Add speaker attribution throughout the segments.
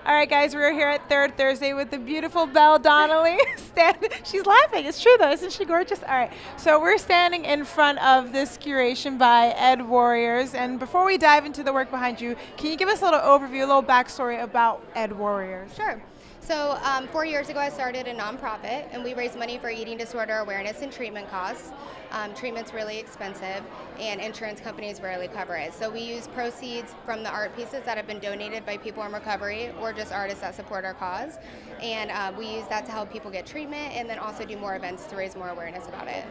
Speaker 1: All right, guys, we're here at Third Thursday with the beautiful Belle Donnelly. She's laughing. It's true, though. Isn't she gorgeous? All right. So we're standing in front of this curation by Ed Warriors. And before we dive into the work behind you, can you give us a little overview, a little backstory about Ed Warriors?
Speaker 2: Sure. So 4 years ago, I started a nonprofit, and we raise money for eating disorder awareness and treatment costs. Treatment's really expensive, and insurance companies rarely cover it. So we use proceeds from the art pieces that have been donated by people in recovery or just artists that support our cause. And we use that to help people get treatment and then also do more events to raise more awareness about it.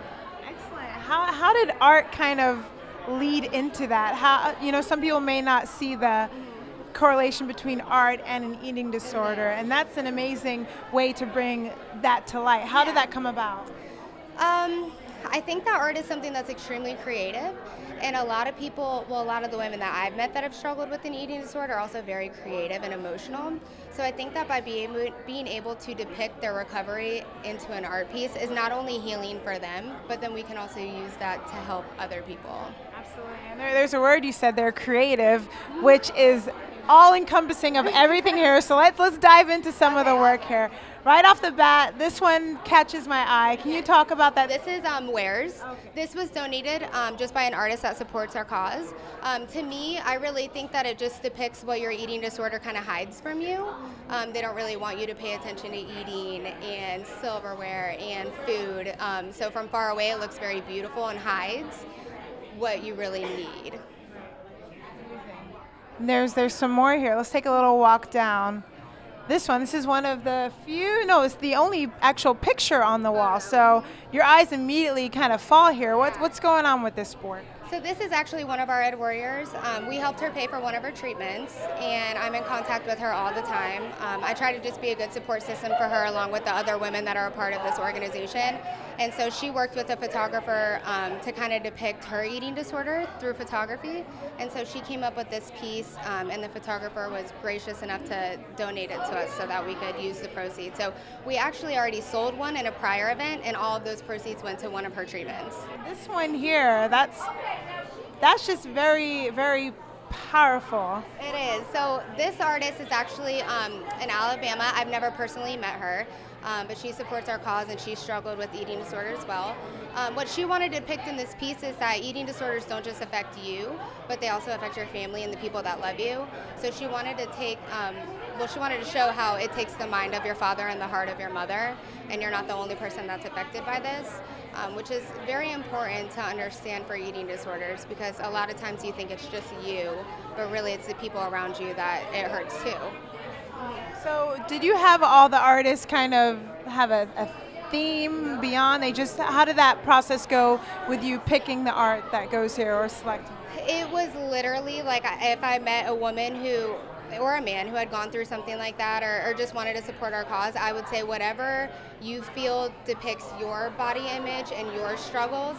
Speaker 1: Excellent. How did art kind of lead into that? How, some people may not see the correlation between art and an eating disorder, and that's an amazing way to bring that to light. How did that come about?
Speaker 2: I think that art is something that's extremely creative, and a lot of people, well, a lot of the women that I've met that have struggled with an eating disorder are also very creative and emotional. So I think that by being able to depict their recovery into an art piece is not only healing for them, but then we can also use that to help other people.
Speaker 1: Absolutely. And there's a word you said there, creative, which is all-encompassing of everything here. So let's dive into some of the work here. Right off the bat, this one catches my eye. Can you talk about that?
Speaker 2: This is wares. Okay. This was donated just by an artist that supports our cause. To me, I really think that it just depicts what your eating disorder kind of hides from you. They don't really want you to pay attention to eating and silverware and food. So from far away, it looks very beautiful and hides what you really need.
Speaker 1: There's some more here. Let's take a little walk down. This is one of the few, no, it's the only actual picture on the wall. So your eyes immediately kind of fall here. What's going on with this sport?
Speaker 2: So this is actually one of our Ed Warriors. We helped her pay for one of her treatments, and I'm in contact with her all the time. I try to just be a good support system for her along with the other women that are a part of this organization. And so she worked with a photographer to kind of depict her eating disorder through photography. And so she came up with this piece, and the photographer was gracious enough to donate it to us so that we could use the proceeds. So we actually already sold one in a prior event, and all of those proceeds went to one of her treatments.
Speaker 1: This one here, that's just very, very powerful.
Speaker 2: It is. So this artist is actually in Alabama. I've never personally met her, but she supports our cause and she struggled with eating disorder as well. What she wanted to depict in this piece is that eating disorders don't just affect you, but they also affect your family and the people that love you. So she wanted to take, she wanted to show how it takes the mind of your father and the heart of your mother, and you're not the only person that's affected by this, which is very important to understand for eating disorders, because a lot of times you think it's just you, but really it's the people around you that it hurts too.
Speaker 1: So did you have all the artists kind of have a theme beyond? How did that process go with you picking the art that goes here or selecting?
Speaker 2: It was literally like if I met a woman or a man who had gone through something like that or just wanted to support our cause, I would say whatever you feel depicts your body image and your struggles,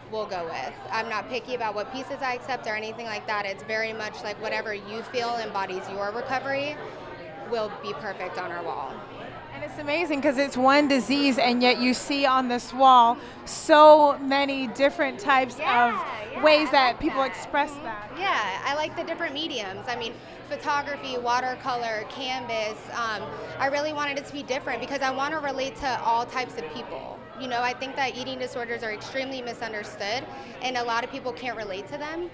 Speaker 2: we'll go with. I'm not picky about what pieces I accept or anything like that. It's very much like whatever you feel embodies your recovery will be perfect on our wall.
Speaker 1: And it's amazing because it's one disease, and yet you see on this wall so many different types of ways that people express that.
Speaker 2: Yeah, I like the different mediums. I mean, photography, watercolor, canvas. I really wanted it to be different because I want to relate to all types of people. I think that eating disorders are extremely misunderstood, and a lot of people can't relate to them.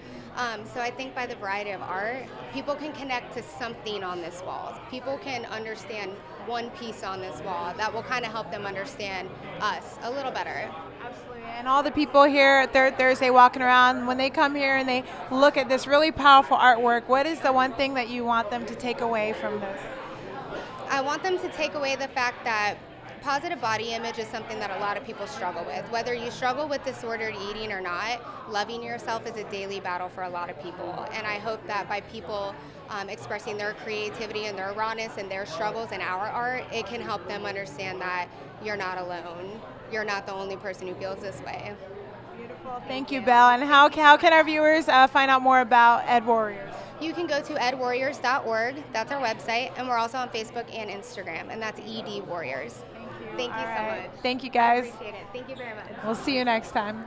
Speaker 2: So I think by the variety of art, people can connect to something on this wall. People can understand one piece on this wall that will kind of help them understand us a little better.
Speaker 1: Absolutely. And all the people here at Third Thursday walking around, when they come here and they look at this really powerful artwork, what is the one thing that you want them to take away from this?
Speaker 2: I want them to take away the fact that positive body image is something that a lot of people struggle with. Whether you struggle with disordered eating or not, loving yourself is a daily battle for a lot of people. And I hope that by people expressing their creativity and their rawness and their struggles in our art, it can help them understand that you're not alone. You're not the only person who feels this way.
Speaker 1: Beautiful. Thank you, Belle. And how can our viewers find out more about Ed Warriors?
Speaker 2: You can go to edwarriors.org. That's our website. And we're also on Facebook and Instagram, and that's ED Warriors. Thank you so much.
Speaker 1: Thank you, guys.
Speaker 2: I appreciate it. Thank you very much.
Speaker 1: We'll see you next time.